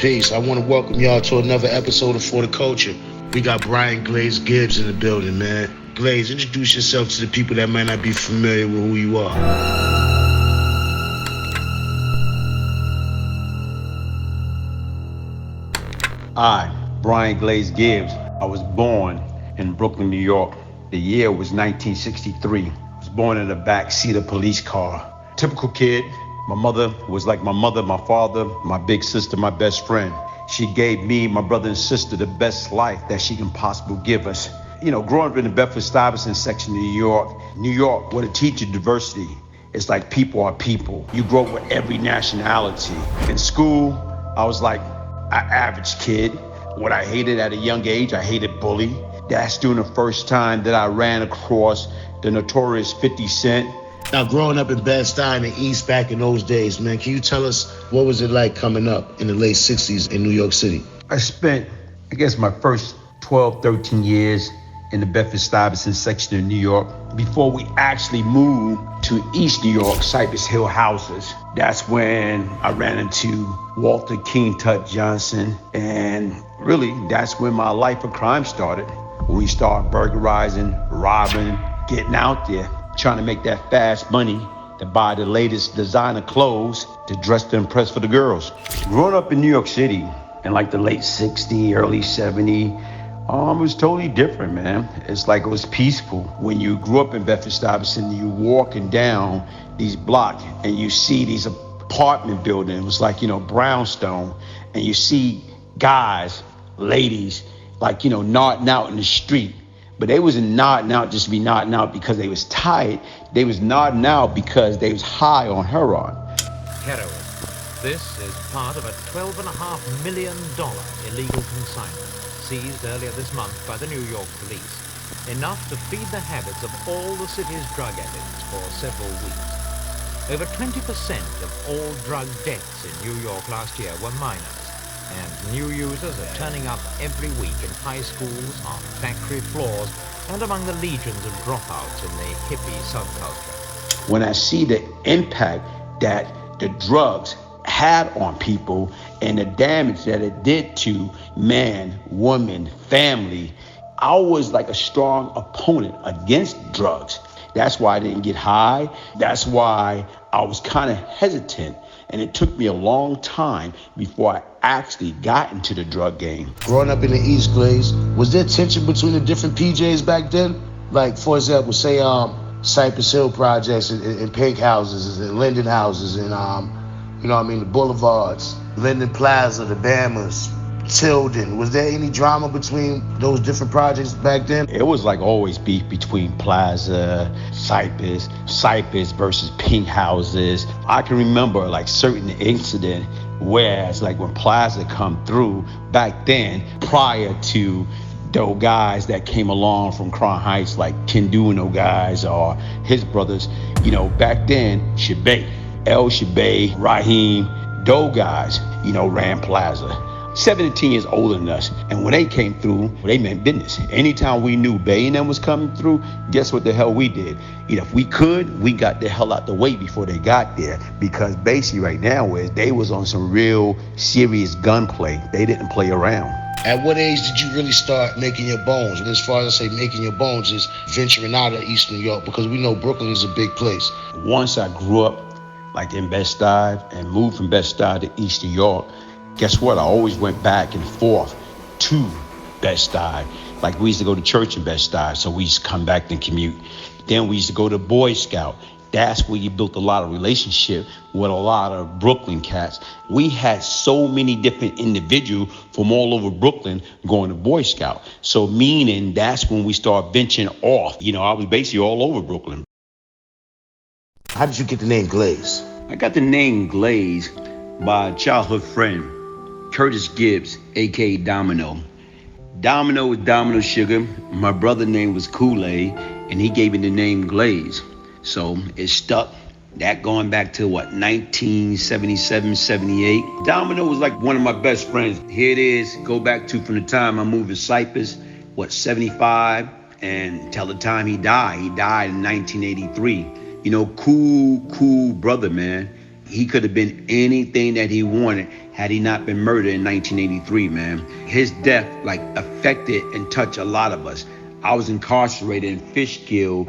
Peace. I want to welcome y'all to another episode of For the Culture. We got Brian Glaze Gibbs in the building, man. Glaze, introduce yourself to the people that might not be familiar with who you are. I, Brian Glaze Gibbs, I was born in Brooklyn, New York. The year was 1963. I was born in the back seat of a police car. Typical kid. My mother was like my mother, my father, my big sister, my best friend. She gave me, my brother and sister, the best life that she can possibly give us. You know, growing up in the Bedford-Stuyvesant section of New York, where the teacher diversity, it's like people are people. You grow up with every nationality. In school, I was like an average kid. What I hated at a young age, I hated bully. That's during the first time that I ran across the notorious 50 Cent. Now, growing up in Bed-Stuy in the East back in those days, man, can you tell us what was it like coming up in the late 60s in New York City? I spent, I guess, my first 12, 13 years in the Bedford-Stuyvesant section of New York before we actually moved to East New York, Cypress Hill houses. That's when I ran into Walter King Tut Johnson, and really, that's when my life of crime started. When we started burglarizing, robbing, getting out there, trying to make that fast money to buy the latest designer clothes to dress to impress for the girls. Growing up in New York City in like the late 60s, early 70s, it was totally different, man. It's like it was peaceful. When you grew up in Bedford-Stuyvesant, you walking down these blocks and you see these apartment buildings. It was like, brownstone, and you see guys, ladies, like, nodding out in the street. But they wasn't nodding out just to be nodding out because they was tired. They was nodding out because they was high on heroin. Heroin. This is part of a $12.5 million illegal consignment seized earlier this month by the New York police. Enough to feed the habits of all the city's drug addicts for several weeks. Over 20% of all drug deaths in New York last year were minors. And new users are turning up every week in high schools, on factory floors, and among the legions of dropouts in the hippie subculture. When I see the impact that the drugs had on people and the damage that it did to man, woman, family, I was like a strong opponent against drugs. That's why I didn't get high. That's why I was kind of hesitant. And it took me a long time before I actually got into the drug game. Growing up in the East, Glaze, was there tension between the different PJs back then? Like, for example, say Cypress Hill projects and Pink houses and Linden houses and, the boulevards, Linden Plaza, the Bammers, Tilden. Was there any drama between those different projects back then? It was like always beef between Plaza, Cypress versus Pink houses. I can remember like certain incident, whereas like when Plaza come through back then, prior to those guys that came along from Crown Heights, like Kenduno guys or his brothers, back then, Shabay, El Shabay, Raheem, those guys, ran Plaza. 7 to 10 years older than us. And when they came through, they meant business. Anytime we knew Bay and them was coming through, guess what the hell we did? If we could, we got the hell out the way before they got there. Because basically right now, they was on some real serious gunplay. They didn't play around. At what age did you really start making your bones? And as far as I say making your bones is venturing out of East New York, because we know Brooklyn is a big place. Once I grew up like in Bed-Stuy and moved from Bed-Stuy to East New York, guess what? I always went back and forth to Bed-Stuy. Like we used to go to church in Bed-Stuy, so we used to come back and commute. Then we used to go to Boy Scout. That's where you built a lot of relationship with a lot of Brooklyn cats. We had so many different individuals from all over Brooklyn going to Boy Scout. So meaning that's when we start venturing off. I was basically all over Brooklyn. How did you get the name Glaze? I got the name Glaze by a childhood friend, Curtis Gibbs, a.k.a. Domino. Domino was Domino Sugar. My brother's name was Kool-Aid, and he gave me the name Glaze. So it stuck. That going back to 1977, 78. Domino was like one of my best friends. Here it is, go back to from the time I moved to Cypress, 75, and till the time he died. He died in 1983. Cool brother, man. He could have been anything that he wanted had he not been murdered in 1983, man. His death, like, affected and touched a lot of us. I was incarcerated in Fishkill,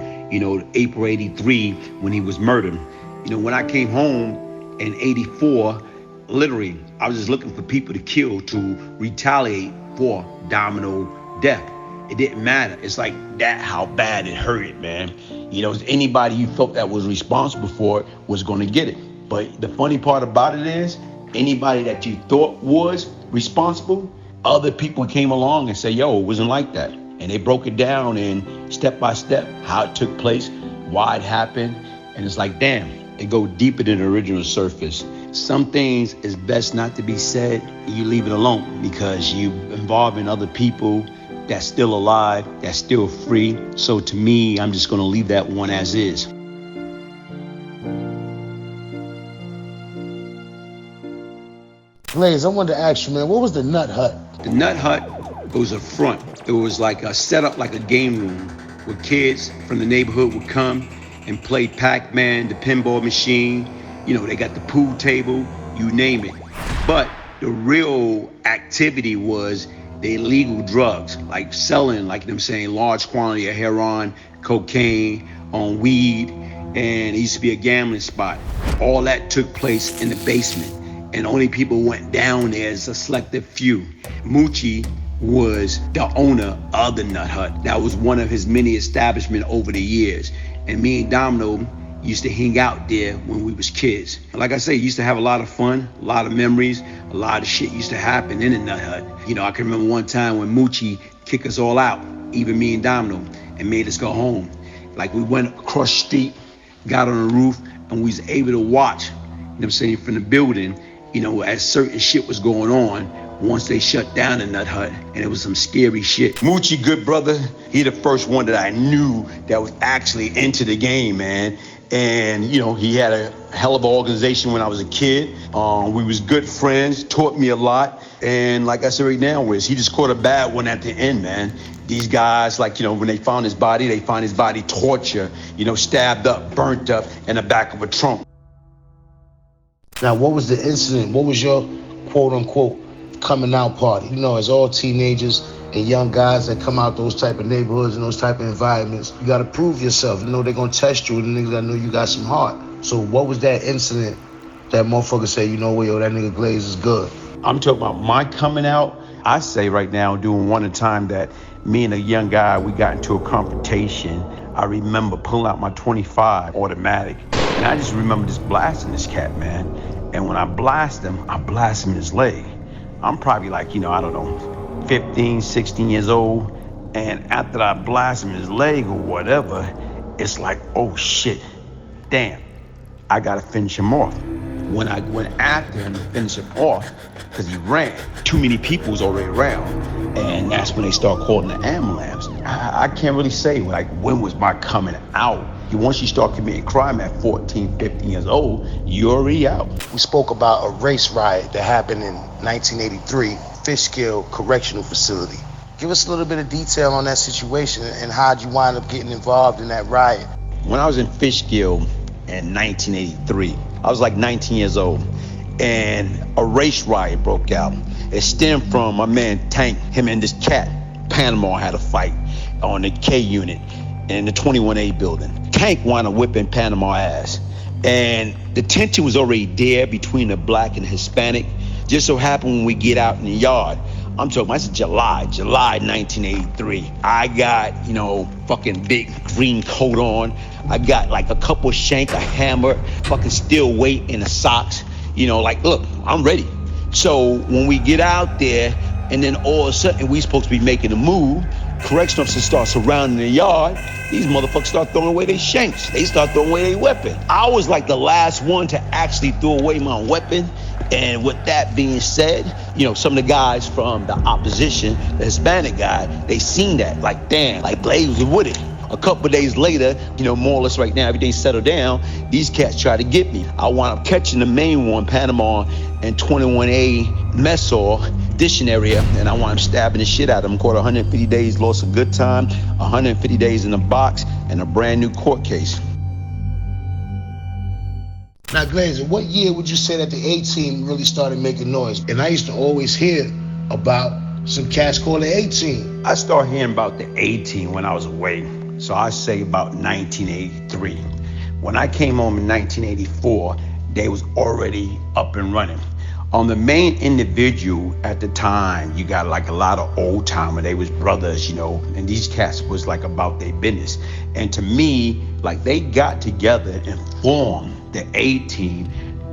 April 83 when he was murdered. When I came home in 84, literally, I was just looking for people to kill to retaliate for Domino death. It didn't matter. It's like that how bad it hurted, man. Anybody you felt that was responsible for it was going to get it. But the funny part about it is, anybody that you thought was responsible, other people came along and said, yo, it wasn't like that. And they broke it down in step by step, how it took place, why it happened. And it's like, damn, it go deeper than the original surface. Some things is best not to be said. You leave it alone because you involving other people that's still alive, that's still free. So to me, I'm just gonna leave that one as is. Glaze, I wanted to ask you, man, what was the Nut Hut? The Nut Hut, it was a front. It was like a setup like a game room where kids from the neighborhood would come and play Pac-Man, the pinball machine. They got the pool table, you name it. But the real activity was the illegal drugs, like selling, large quantity of heroin, cocaine, on weed, and it used to be a gambling spot. All that took place in the basement, and only people went down there as a selective few. Moochie was the owner of the Nut Hut. That was one of his many establishments over the years. And me and Domino used to hang out there when we was kids. Like I say, used to have a lot of fun, a lot of memories, a lot of shit used to happen in the Nut Hut. I can remember one time when Moochie kicked us all out, even me and Domino, and made us go home. Like we went across the street, got on the roof, and we was able to watch, from the building, as certain shit was going on once they shut down the Nut Hut, and it was some scary shit. Moochie, good brother, he the first one that I knew that was actually into the game, man. And, he had a hell of an organization when I was a kid. We was good friends, taught me a lot. And like I said right now, he just caught a bad one at the end, man. These guys, when they found his body tortured, stabbed up, burnt up in the back of a trunk. Now, what was the incident? What was your quote-unquote coming out party? As all teenagers and young guys that come out those type of neighborhoods and those type of environments, you got to prove yourself. They're going to test you, and the niggas that know you got some heart. So what was that incident that motherfucker say, that nigga Glaze is good? I'm talking about my coming out. I say right now, doing one at a time, that me and a young guy, we got into a confrontation. I remember pulling out my 25 automatic, and I just remember just blasting this cat, man. And when I blast him in his leg. I'm probably 15, 16 years old. And after I blast him in his leg or whatever, it's like, oh shit, damn, I gotta finish him off. When I went after him to finish him off, because he ran, too many people was already around. And that's when they start calling the ambulance. I can't really say when was my coming out. Once you start committing crime at 14, 15 years old, you're already out. We spoke about a race riot that happened in 1983, Fishkill Correctional Facility. Give us a little bit of detail on that situation and how'd you wind up getting involved in that riot? When I was in Fishkill in 1983, I was 19 years old, and a race riot broke out. It stemmed from my man Tank, him and this cat, Panama, had a fight on the K unit in the 21A building. Tank wound up whipping Panama ass. And the tension was already there between the black and the Hispanic. Just so happened when we get out in the yard, I'm talking about, it's July 1983. I got, fucking big green coat on. I got a couple of shank, a hammer, fucking steel weight in the socks. Look, I'm ready. So when we get out there, and then all of a sudden we supposed to be making a move, correctional officers start surrounding the yard. These motherfuckers start throwing away their shanks. They start throwing away their weapon. I was the last one to actually throw away my weapon. And with that being said, some of the guys from the opposition, the Hispanic guy, they seen that, damn, Glaze was with it. A couple of days later, more or less right now, everything settled down, these cats tried to get me. I wound up catching the main one, Panama, and 21A mess hall, dishing area, and I wound up stabbing the shit out of them. Caught 150 days, lost a good time, 150 days in the box, and a brand new court case. Now, Glaze, what year would you say that the A-Team really started making noise? And I used to always hear about some cats called the A-Team. I started hearing about the A-Team when I was away. So I say about 1983. When I came home in 1984, they was already up and running. The main individual at the time, you got like a lot of old timer. They was brothers, you know, and these cats was like about their business. And to me, like they got together and formed the A-Team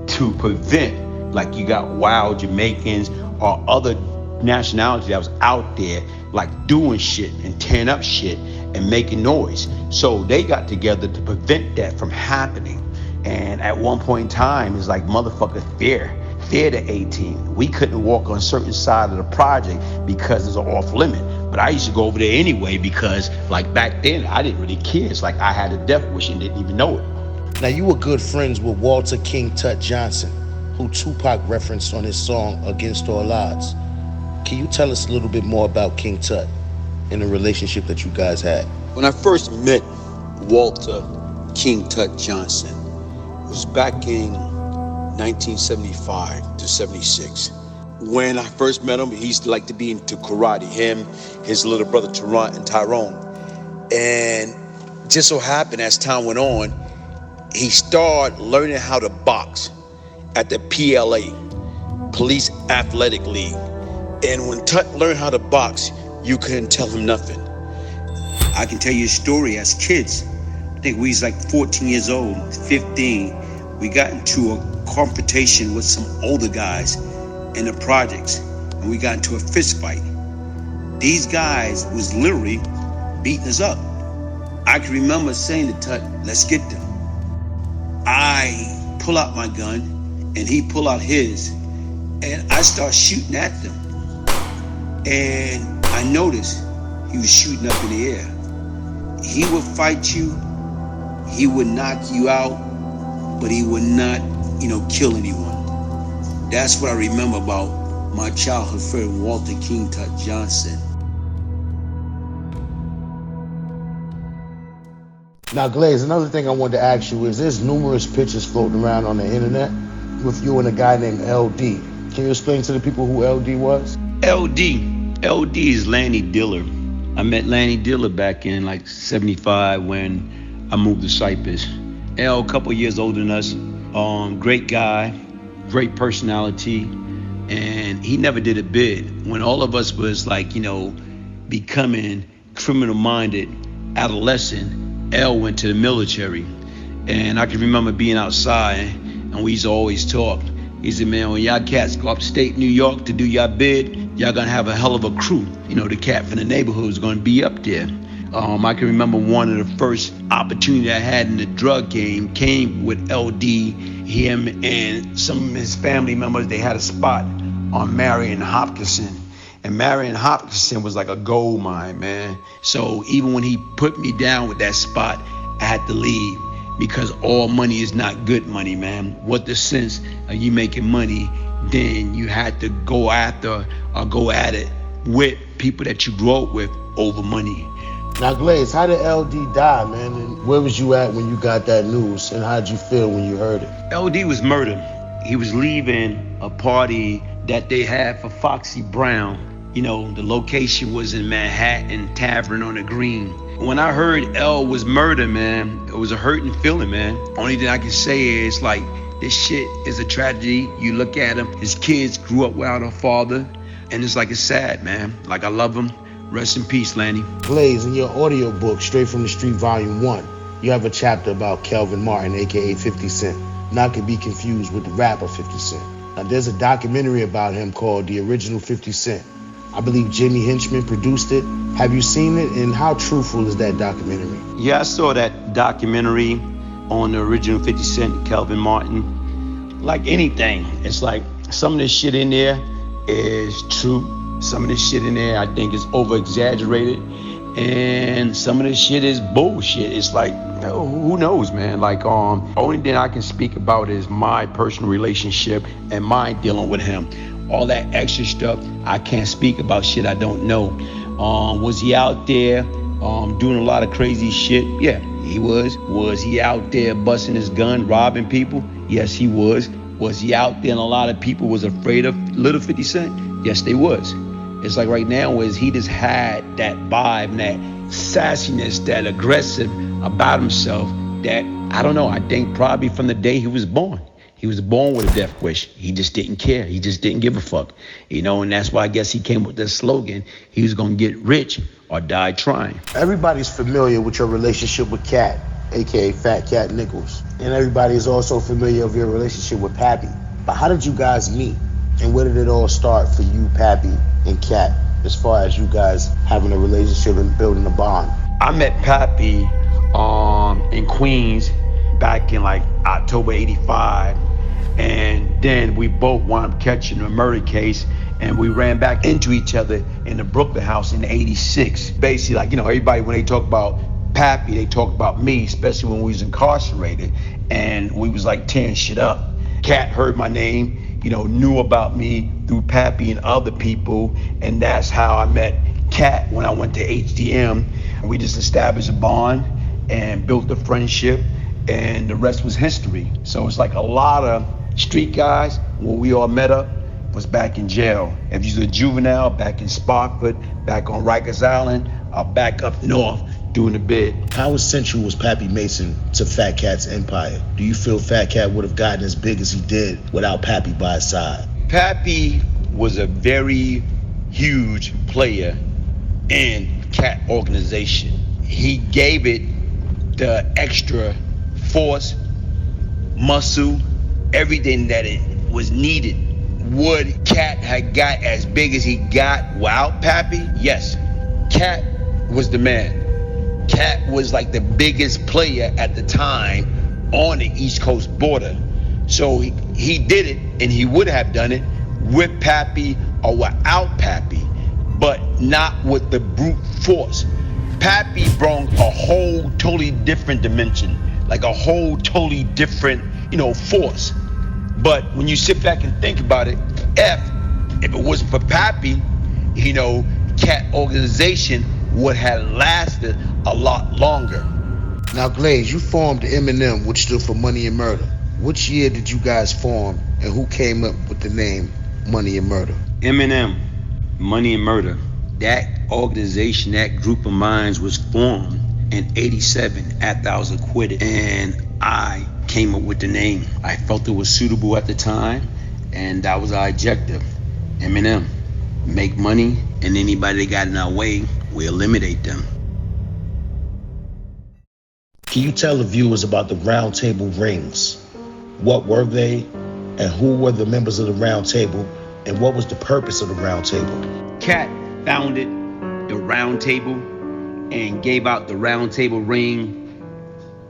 to prevent, like you got wild Jamaicans or other nationality that was out there like doing shit and tearing up shit and making noise. So they got together to prevent that from happening. And at one point in time, it's like motherfucker fear the A-Team. We couldn't walk on a certain side of the project because it's off limit. But I used to go over there anyway because like back then I didn't really care. It's like I had a death wish and didn't even know it. Now you were good friends with Walter King Tut Johnson, who Tupac referenced on his song Against All Odds. Can you tell us a little bit more about King Tut and the relationship that you guys had? When I first met Walter King Tut Johnson, it was back in 1975 to 76. When I first met him, he used to like to be into karate. Him, his little brother Tyrone. And just so happened as time went on, he started learning how to box at the PLA, Police Athletic League. And when Tut learned how to box, you couldn't tell him nothing. I can tell you a story as kids. I think we was like 14 years old, 15. We got into a confrontation with some older guys in the projects, and we got into a fist fight. These guys was literally beating us up. I can remember saying to Tut, let's get them. I pull out my gun, and he pull out his, and I start shooting at them. And I noticed he was shooting up in the air. He would fight you, he would knock you out, but he would not, kill anyone. That's what I remember about my childhood friend, Walter King Tut Johnson. Now, Glaze, another thing I wanted to ask you is there's numerous pictures floating around on the internet with you and a guy named LD. Can you explain to the people who LD was? LD is Lanny Diller. I met Lanny Diller back in like 75 when I moved to Cypress. L, a couple years older than us, great guy, great personality, and he never did a bid. When all of us was like, becoming criminal-minded adolescent, L went to the military. And I can remember being outside, and we used to always talk. He said, man, when y'all cats go upstate New York to do y'all bid, y'all gonna have a hell of a crew. The cat from the neighborhood is gonna be up there. I can remember one of the first opportunity I had in the drug game came with LD, him and some of his family members. They had a spot on Marion Hopkinson. And Marion Hopkinson was like a gold mine, man. So even when he put me down with that spot, I had to leave because all money is not good money, man. What the sense of you making money, then you had to go after or go at it with people that you grew up with over money. Now, Glaze, how did LD die, man? And where was you at when you got that news? And how did you feel when you heard it? LD was murdered. He was leaving a party that they had for Foxy Brown. The location was in Manhattan Tavern on the Green. When I heard L was murdered, man, it was a hurting feeling, man. Only thing I can say is like, this shit is a tragedy. You look at him, his kids grew up without a father, and it's like, it's sad, man. Like, I love him. Rest in peace, Lanny. Glaze, in your audio book, Straight from the Street Volume 1, you have a chapter about Kelvin Martin, aka 50 Cent, not to be confused with the rapper 50 Cent. Now, there's a documentary about him called The Original 50 Cent. I believe Jimmy Hinchman produced it. Have you seen it, and how truthful is that documentary? Yeah, I saw that documentary on The Original 50 Cent, Kelvin Martin. Like anything, it's like some of this shit in there is true. Some of this shit in there, I think, is over-exaggerated. And some of this shit is bullshit. It's like, who knows, man? Like, only thing I can speak about is my personal relationship and my dealing with him. All that extra stuff, I can't speak about shit I don't know. Was he out there doing a lot of crazy shit? Yeah, he was. Was he out there busting his gun, robbing people? Yes, he was. Was he out there and a lot of people was afraid of little 50 Cent? Yes, they was. It's like right now is he just had that vibe and that sassiness, that aggressive about himself that, I don't know, I think probably from the day he was born. He was born with a death wish. He just didn't care. He just didn't give a fuck. You know, and that's why I guess he came with this slogan. He was going to get rich or die trying. Everybody's familiar with your relationship with Cat, a.k.a. Fat Cat Nichols. And everybody is also familiar with your relationship with Pappy. But how did you guys meet? And where did it all start for you, Pappy, and Cat, as far as you guys having a relationship and building a bond? I met Pappy in Queens back in like October 85. And then we both wound up catching a murder case, and we ran back into each other in the Brooklyn house in 86. Basically, like, you know, everybody, when they talk about Pappy, they talk about me, especially when we was incarcerated, and we was like tearing shit up. Cat heard my name, you know, knew about me through Pappy and other people, and that's how I met Cat when I went to HDM. And we just established a bond and built a friendship, and the rest was history. So it's like a lot of street guys, when we all met up, was back in jail. If you're a juvenile, back in Spofford, back on Rikers Island, or back up north doing the bid. How essential was Pappy Mason to Fat Cat's empire? Do you feel Fat Cat would have gotten as big as he did without Pappy by his side? Pappy was a very huge player in Cat organization. He gave it the extra force, muscle, everything that it was needed. Would Cat have got as big as he got without Pappy? Yes. Cat was the man. Cat was like the biggest player at the time on the East Coast border. So he did it, and he would have done it with Pappy or without Pappy, but not with the brute force. Pappy brought a whole totally different dimension, like a whole totally different, you know, force. But when you sit back and think about it, if it wasn't for Pappy, you know, Cat organization would have lasted a lot longer. Now, Glaze, you formed Eminem, which stood for Money and Murder. Which year did you guys form, and who came up with the name Money and Murder? Eminem, Money and Murder. That organization, that group of minds was formed in 87 after I was acquitted, and I came up with the name. I felt it was suitable at the time, and that was our objective. Eminem, make money, and anybody that got in our way, we eliminate them. Can you tell the viewers about the Round Table Rings? What were they, and who were the members of the Round Table, and what was the purpose of the Round Table? Cat founded the Round Table and gave out the Round Table ring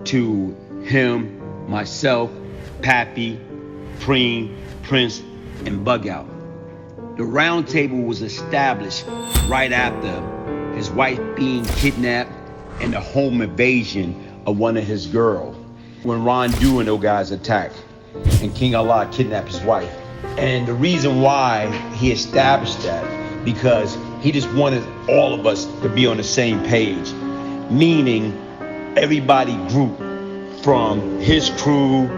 to him, myself, Pappy, Preem, Prince, and Bug Out. The Round Table was established right after his wife being kidnapped and the home invasion of one of his girls. When Rondu and those guys attacked and King Allah kidnapped his wife. And the reason why he established that, because he just wanted all of us to be on the same page, meaning everybody grouped from his crew,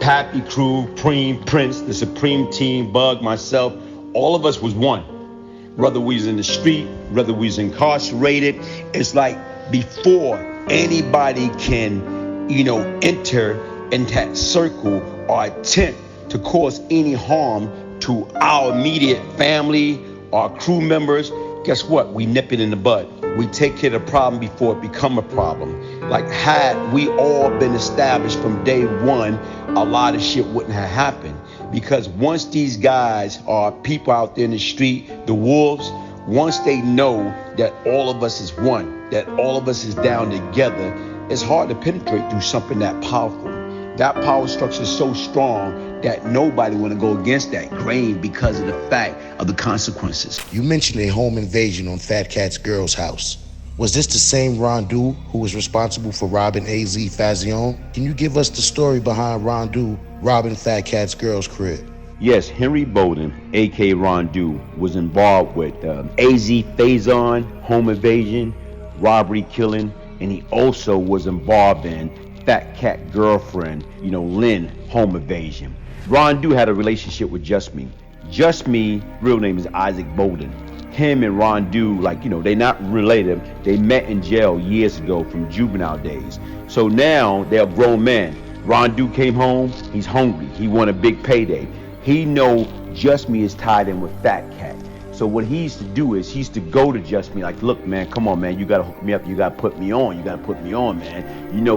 Pappy crew, Preem, Prince, the Supreme Team, Bug, myself, all of us was one. Whether we was in the street, whether we was incarcerated, it's like before anybody can, you know, enter in that circle or attempt to cause any harm to our immediate family, our crew members, guess what? We nip it in the bud. We take care of the problem before it become a problem. Like, had we all been established from day one, a lot of shit wouldn't have happened. Because once these guys are people out there in the street, the wolves, once they know that all of us is one, that all of us is down together, it's hard to penetrate through something that powerful. That power structure is so strong that nobody want to go against that grain because of the fact of the consequences. You mentioned a home invasion on Fat Cat's girl's house. Was this the same Rondu who was responsible for robbing AZ Fazion? Can you give us the story behind Rondu robbing Fat Cat's girl's crib? Yes, Henry Bowden, a.k.a. Rondu, was involved with AZ Fazion, home invasion, robbery, killing, and he also was involved in Fat Cat girlfriend, Lynn, home invasion. Rondu had a relationship with Just Me. Just Me, real name is Isaac Bolden. Him and Rondu, they not related. They met in jail years ago from juvenile days. So now they're grown men. Rondu came home, he's hungry. He want a big payday. He know Just Me is tied in with Fat Cat. So what he used to do is he used to go to Just Me like, look, man, come on, man, you gotta hook me up. You gotta put me on. You gotta put me on, man.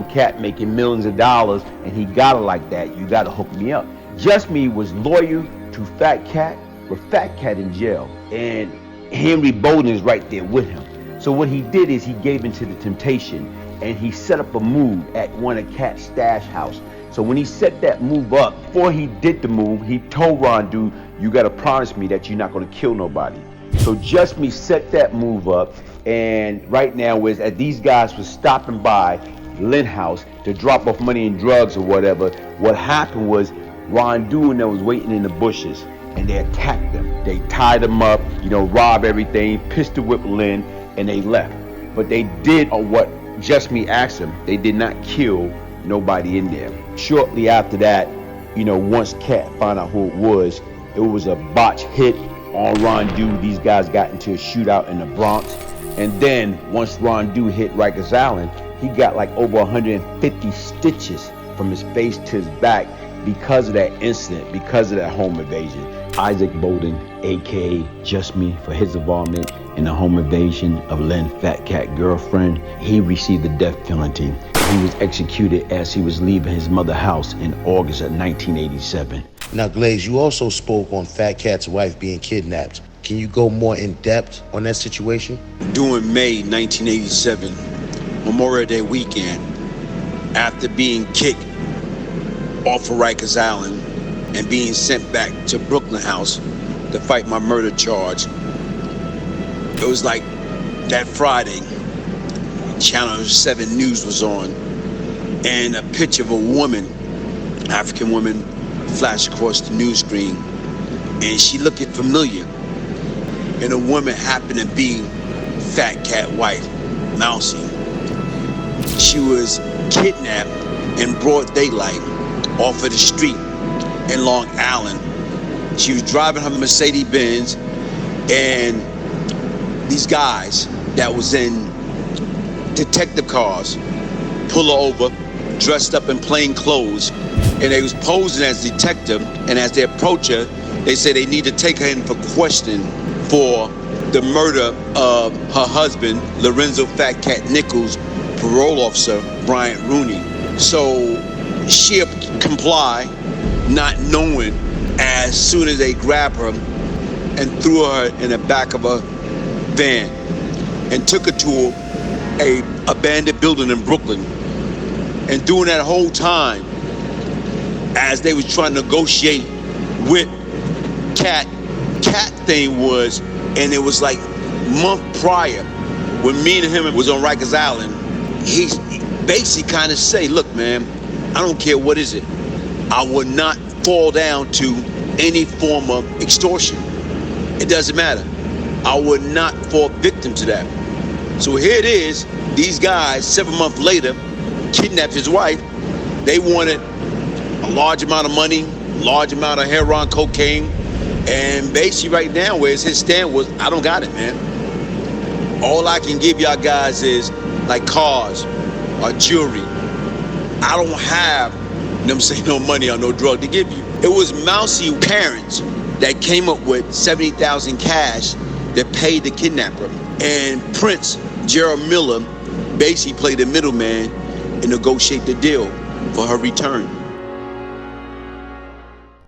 Cat making millions of dollars and he got it like that. You gotta hook me up. Just Me was loyal to Fat Cat, with Fat Cat in jail. And Henry Bolden is right there with him. So what he did is he gave into the temptation and he set up a move at one of Cat's stash house. So when he set that move up, before he did the move, he told Rondu, you gotta promise me that you're not gonna kill nobody. So Just Me set that move up, and right now is as these guys were stopping by Lynn house to drop off money and drugs or whatever, what happened was Rondu and them was waiting in the bushes and they attacked them. They tied them up, robbed everything, pistol whipped Lynn, and they left. But they did what Just Me asked them. They did not kill nobody in there. Shortly after that, once Cat found out who it was a botch hit on Rondu. These guys got into a shootout in the Bronx. And then once Rondu hit Rikers Island, he got like over 150 stitches from his face to his back because of that incident, because of that home invasion. Isaac Bolden, aka Just Me, for his involvement in the home invasion of Lynn Fat Cat girlfriend, he received the death penalty. He was executed as he was leaving his mother's house in August of 1987. Now, Glaze, you also spoke on Fat Cat's wife being kidnapped. Can you go more in depth on that situation? During May 1987, Memorial Day weekend, after being kicked off of Rikers Island and being sent back to Brooklyn House to fight my murder charge, it was like that Friday, Channel 7 News was on, and a picture of a woman, African woman, flashed across the news screen, and she looked familiar. And the woman happened to be Fat Cat wife, Mousy. She was kidnapped in broad daylight off of the street in Long Island. She was driving her Mercedes-Benz, and these guys that was in detective cars pull her over, dressed up in plain clothes, and they was posing as detective. And as they approach her, they say they need to take her in for questioning for the murder of her husband, Lorenzo Fat Cat Nichols, parole officer Brian Rooney. So she complied, not knowing, as soon as they grabbed her and threw her in the back of a van and took her to a abandoned building in Brooklyn. And during that whole time, as they was trying to negotiate with Cat thing was, and it was like month prior when me and him was on Rikers Island, he basically kind of say, look, man, I don't care what is it. I will not fall down to any form of extortion. It doesn't matter. I would not fall victim to that. So here it is, these guys 7 months later kidnapped his wife. They wanted a large amount of money, large amount of heroin, cocaine, and basically right now where's his stand was, I don't got it, man. All I can give y'all guys is like cars or jewelry. I don't have, no money or no drug to give you. It was Mousy parents that came up with 70,000 cash that paid the kidnapper. And Prince Gerald Miller basically played the middleman and negotiate the deal for her return.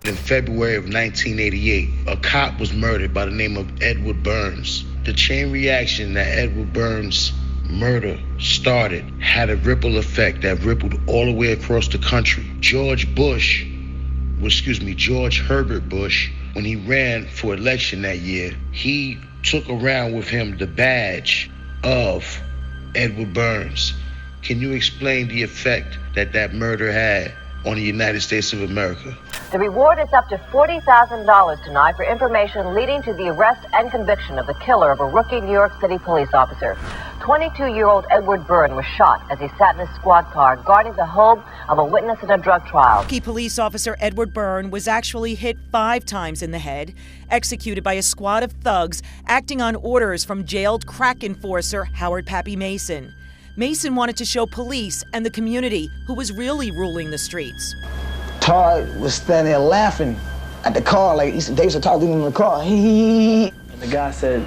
In February of 1988, a cop was murdered by the name of Edward Burns. The chain reaction that Edward Burns' murder started had a ripple effect that rippled all the way across the country. George Herbert Bush, when he ran for election that year, he took around with him the badge of Edward Burns. Can you explain the effect that murder had on the United States of America? The reward is up to $40,000 tonight for information leading to the arrest and conviction of the killer of a rookie New York City police officer. 22-year-old Edward Byrne was shot as he sat in his squad car guarding the home of a witness in a drug trial. Key police officer Edward Byrne was actually hit 5 times in the head, executed by a squad of thugs acting on orders from jailed crack enforcer Howard Pappy Mason. Mason wanted to show police and the community who was really ruling the streets. Todd was standing there laughing at the car, like they used to talk to him in the car. And the guy said,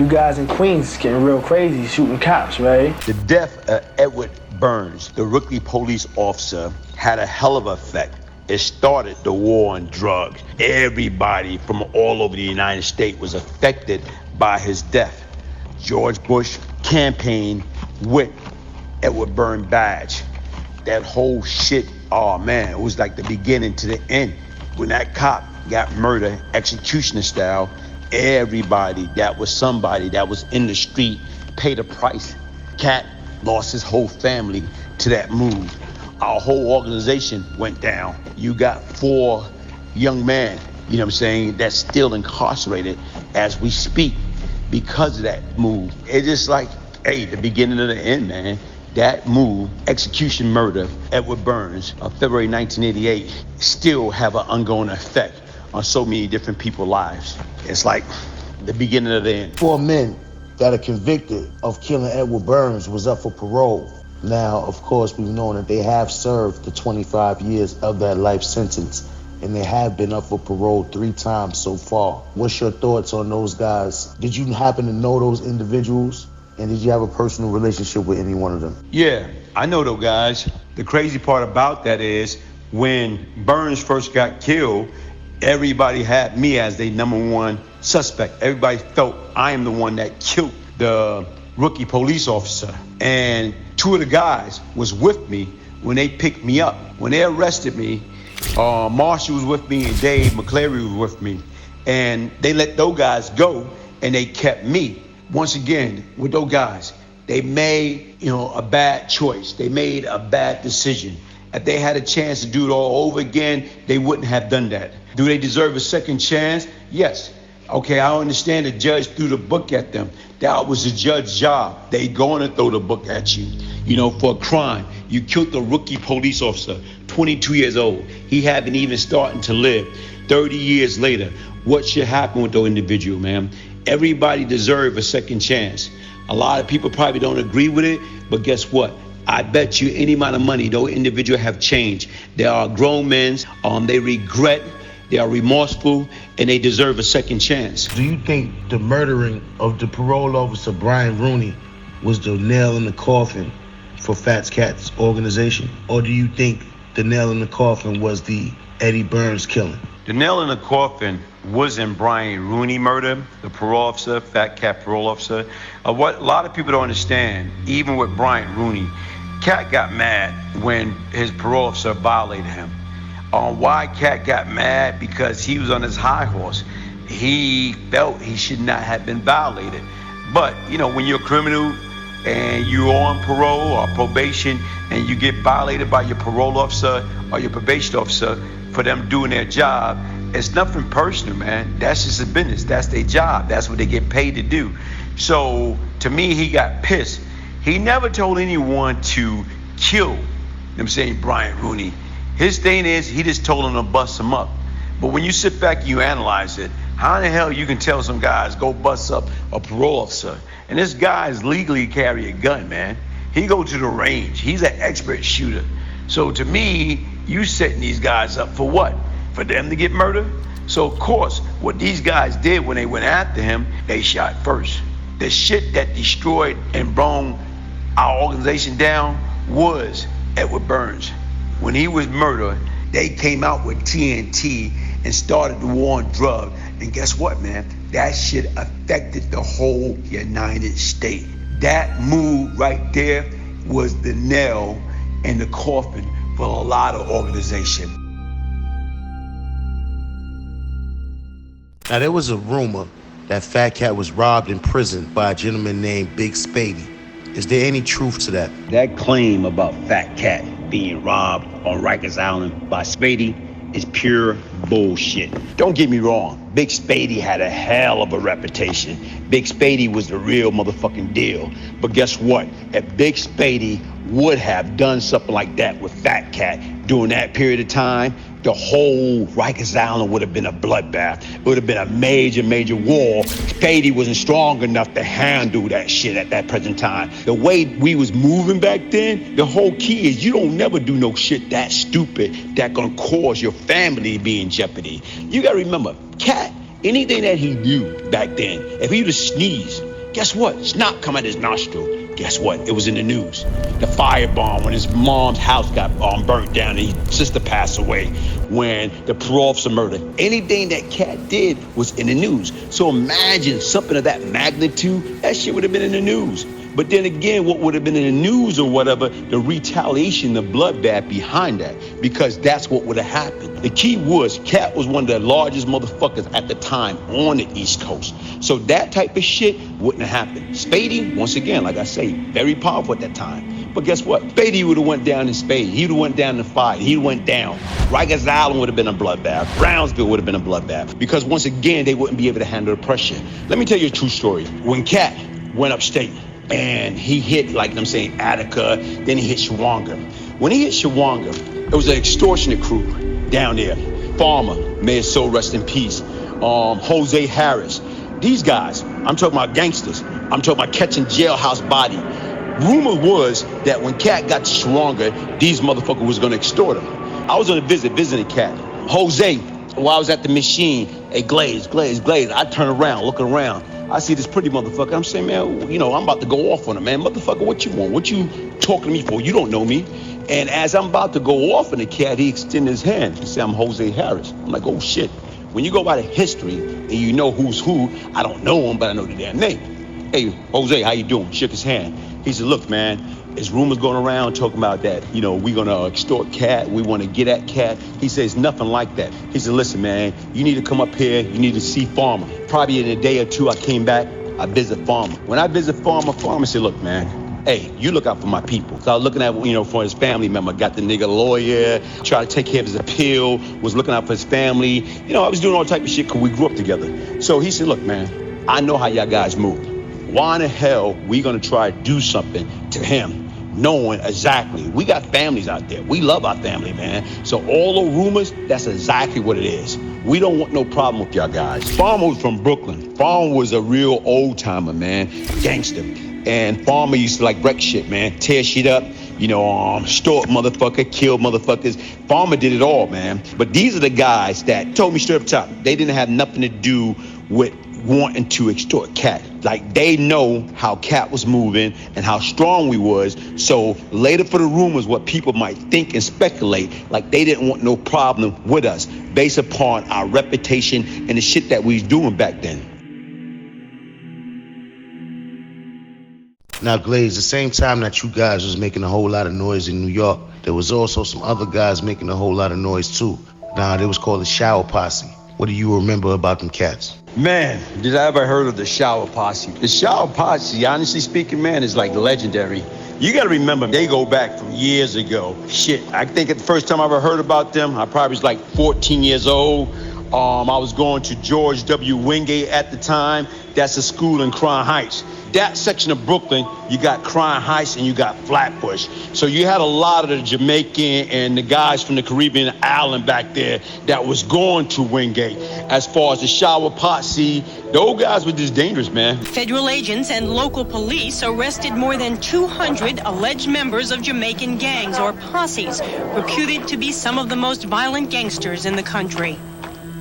you guys in Queens getting real crazy, shooting cops, right? The death of Edward Byrne, the rookie police officer, had a hell of an effect. It started the war on drugs. Everybody from all over the United States was affected by his death. George Bush campaigned with Edward Byrne badge. That whole shit, oh man, it was like the beginning to the end. When that cop got murdered, executioner style, everybody that was somebody that was in the street paid a price. Cat lost his whole family to that move. Our whole organization went down. You got 4 young men, you know what I'm saying, that's still incarcerated as we speak because of that move. It's just like, hey, the beginning of the end, man. That move, execution murder, Edward Byrne, of February 1988, still have an ongoing effect on so many different people's lives. It's like the beginning of the end. 4 men that are convicted of killing Edward Byrne was up for parole. Now, of course, we've known that they have served the 25 years of that life sentence, and they have been up for parole 3 times so far. What's your thoughts on those guys? Did you happen to know those individuals? And did you have a personal relationship with any one of them? Yeah, I know those guys. The crazy part about that is when Byrne first got killed, everybody had me as their #1 suspect. Everybody felt I am the one that killed the rookie police officer. And 2 of the guys was with me when they picked me up. When they arrested me, Marshall was with me and Dave McCleary was with me. And they let those guys go and they kept me. Once again, with those guys, they made, a bad choice. They made a bad decision. If they had a chance to do it all over again, they wouldn't have done that. Do they deserve a second chance? Yes. Okay, I understand the judge threw the book at them. That was the judge's job. They going to throw the book at you, for a crime. You killed the rookie police officer, 22 years old. He haven't even started to live. 30 years later, what should happen with those individual, man? Everybody deserves a second chance. A lot of people probably don't agree with it, but guess what? I bet you any amount of money, those individuals have changed. They are grown men. They regret, they are remorseful, and they deserve a second chance. Do you think the murdering of the parole officer Brian Rooney was the nail in the coffin for Fat Cat's organization? Or do you think the nail in the coffin was the Eddie Byrne's killing? The nail in the coffin wasn't Brian Rooney murder, the parole officer, Fat Cat parole officer. What a lot of people don't understand, even with Brian Rooney, Cat got mad when his parole officer violated him. Why Cat got mad? Because he was on his high horse. He felt he should not have been violated. But, when you're a criminal and you're on parole or probation and you get violated by your parole officer or your probation officer for them doing their job, it's nothing personal, man. That's just a business. That's their job. That's what they get paid to do. So to me, he got pissed. He never told anyone to kill, Brian Rooney. His thing is he just told them to bust him up. But when you sit back and you analyze it, how in the hell you can tell some guys go bust up a parole officer? And this guy is legally carry a gun, man. He go to the range. He's an expert shooter. So to me, you setting these guys up for what? For them to get murdered? So of course, what these guys did when they went after him, they shot first. The shit that destroyed and brought our organization down was Edward Byrne. When he was murdered, they came out with TNT and started the war on drugs. And guess what, man? That shit affected the whole United States. That move right there was the nail in the coffin for a lot of organizations. Now, there was a rumor that Fat Cat was robbed in prison by a gentleman named Big Spady. Is there any truth to that? That claim about Fat Cat being robbed on Rikers Island by Spady is pure bullshit. Don't get me wrong, Big Spady had a hell of a reputation. Big Spady was the real motherfucking deal. But guess what? If Big Spady would have done something like that with Fat Cat during that period of time, the whole Rikers Island would have been a bloodbath. It would have been a major, major war. Spady wasn't strong enough to handle that shit at that present time. The way we was moving back then, the whole key is you don't never do no shit that stupid that gonna cause your family to be in jeopardy. You gotta remember, Cat, anything that he do back then, if he would sneeze, guess what? Snot come out his nostril. Guess what? It was in the news. The firebomb when his mom's house got burnt down and his sister passed away. When the parole officer murder. Anything that Cat did was in the news. So imagine something of that magnitude. That shit would have been in the news. But then again, what would have been in the news or whatever, the retaliation, the bloodbath behind that, because that's what would have happened. The key was Cat was one of the largest motherfuckers at the time on the East Coast. So that type of shit wouldn't have happened. Spady, once again, like I say, very powerful at that time. But guess what? Spady would have went down in Spade. He would have went down in fight. He went down. Rikers Island would have been a bloodbath. Brownsville would have been a bloodbath. Because once again, they wouldn't be able to handle the pressure. Let me tell you a true story. When Cat went upstate, and he hit, like I'm saying, Attica, then he hit Shawanga. When he hit Shawanga, it was an extortionate crew down there. Farmer, may his soul rest in peace. Jose Harris. These guys, I'm talking about gangsters. I'm talking about catching jailhouse body. Rumor was that when Cat got to Shawanga, these motherfuckers was gonna extort him. I was on a visiting Cat. Jose, while I was at the machine, hey, Glaze. I turn around, looking around. I see this pretty motherfucker. I'm saying, man, you know, I'm about to go off on him, man. Motherfucker, what you want? What you talking to me for? You don't know me. And as I'm about to go off on the Cat, he extended his hand. He said, I'm Jose Harris. I'm like, oh, shit. When you go by the history and you know who's who, I don't know him, but I know the damn name. Hey, Jose, how you doing? Shook his hand. He said, look, man, there's rumors going around talking about that, you know, we're going to extort Cat. We want to get at Cat. He says nothing like that. He said, listen, man, you need to come up here. You need to see Farmer. Probably in a day or two, I came back. I visit Farmer. When I visit Farmer said, look, man, hey, you look out for my people. So I was looking at, you know, for his family member. Got the nigga lawyer, tried to take care of his appeal, was looking out for his family. You know, I was doing all type of shit because we grew up together. So he said, look, man, I know how y'all guys move. Why in the hell we gonna try to do something to him? Knowing exactly, we got families out there. We love our family, man. So all the rumors, that's exactly what it is. We don't want no problem with y'all guys. Farmer was from Brooklyn. Farmer was a real old timer, man, gangster. And Farmer used to like wreck shit, man, tear shit up, you know, store motherfucker, kill motherfuckers. Farmer did it all, man. But these are the guys that told me straight up top, they didn't have nothing to do with wanting to extort Cat. Like, they know how Cat was moving and how strong we was. So later for the rumors, what people might think and speculate, like they didn't want no problem with us based upon our reputation and the shit that we was doing back then. Now, Glaze, the same time that you guys was making a whole lot of noise in New York, there was also some other guys making a whole lot of noise too. Now, they was called the Shower Posse. What do you remember about them cats? Man, did I ever heard of the Shower Posse? The Shower Posse, honestly speaking, man, is like legendary. You gotta remember, they go back from years ago. Shit, I think the first time I ever heard about them, I probably was like 14 years old. I was going to George W. Wingate at the time. That's a school in Crown Heights. That section of Brooklyn, you got Crown Heights and you got Flatbush. So you had a lot of the Jamaican and the guys from the Caribbean island back there that was going to Wingate. As far as the Shower Posse, those guys were just dangerous, man. Federal agents and local police arrested more than 200 alleged members of Jamaican gangs or posses, reputed to be some of the most violent gangsters in the country.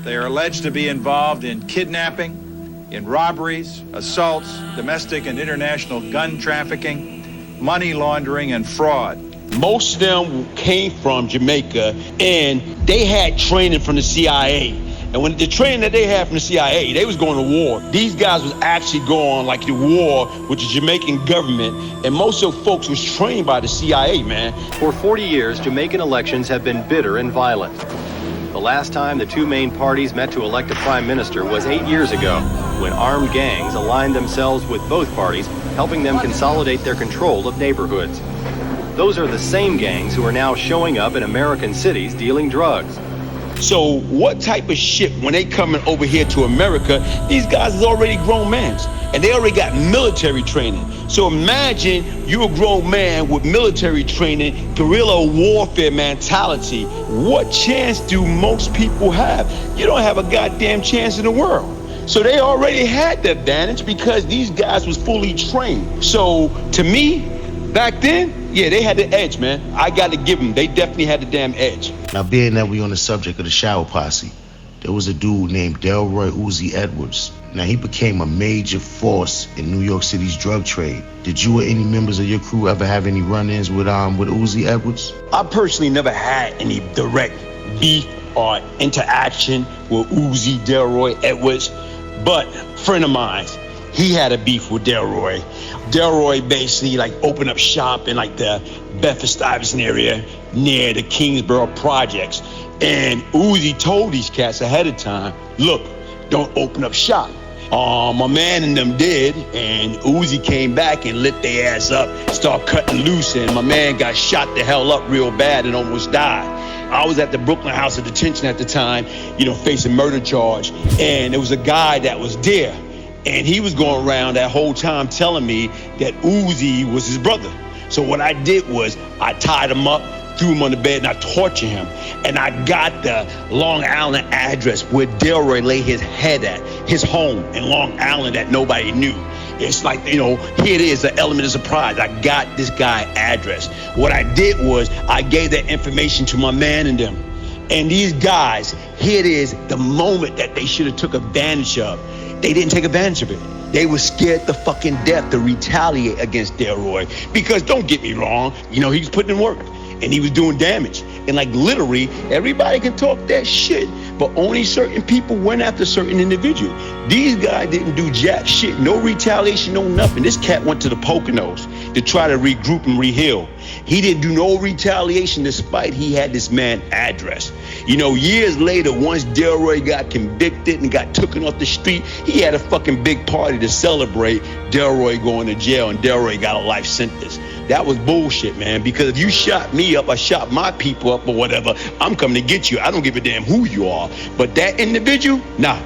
They are alleged to be involved in kidnapping, in robberies, assaults, domestic and international gun trafficking, money laundering, and fraud. Most of them came from Jamaica, and they had training from the CIA. And when the training that they had from the CIA, they was going to war. These guys was actually going like the war with the Jamaican government, and most of the folks was trained by the CIA, man. For 40 years, Jamaican elections have been bitter and violent. The last time the two main parties met to elect a prime minister was 8 years ago, when armed gangs aligned themselves with both parties, helping them consolidate their control of neighborhoods. Those are the same gangs who are now showing up in American cities dealing drugs. So what type of shit, when they coming over here to America, these guys is already grown men, and they already got military training. So imagine you a grown man with military training, guerrilla warfare mentality. What chance do most people have? You don't have a goddamn chance in the world. So they already had the advantage because these guys was fully trained. So to me, back then, yeah, they had the edge, man. I got to give them. They definitely had the damn edge. Now, being that we on the subject of the Shower Posse, there was a dude named Delroy Uzi Edwards. Now, he became a major force in New York City's drug trade. Did you or any members of your crew ever have any run-ins with Uzi Edwards? I personally never had any direct beef or interaction with Uzi Delroy Edwards, but a friend of mine, he had a beef with Delroy. Delroy basically like opened up shop in like the Bedford-Stuyvesant area near the Kingsborough projects. And Uzi told these cats ahead of time, look, don't open up shop. My man and them did, and Uzi came back and lit their ass up, started cutting loose, and my man got shot the hell up real bad and almost died. I was at the Brooklyn House of Detention at the time, facing murder charge, and there was a guy that was there. And he was going around that whole time telling me that Uzi was his brother. So what I did was I tied him up, threw him on the bed, and I tortured him. And I got the Long Island address where Delroy lay his head at, his home in Long Island that nobody knew. It's like, here it is, the element of surprise. I got this guy address. What I did was I gave that information to my man and them. And these guys, here it is, the moment that they should have took advantage of. They didn't take advantage of it. They were scared to fucking death to retaliate against Delroy. Because don't get me wrong, he was putting in work and he was doing damage. And like literally, everybody can talk that shit, but only certain people went after certain individuals. These guys didn't do jack shit, no retaliation, no nothing. This cat went to the Poconos to try to regroup and reheal. He didn't do no retaliation despite he had this man address. Years later, once Delroy got convicted and got taken off the street, he had a fucking big party to celebrate Delroy going to jail, and Delroy got a life sentence. That was bullshit, man, because if you shot me up or shot my people up or whatever, I'm coming to get you. I don't give a damn who you are. But that individual, nah.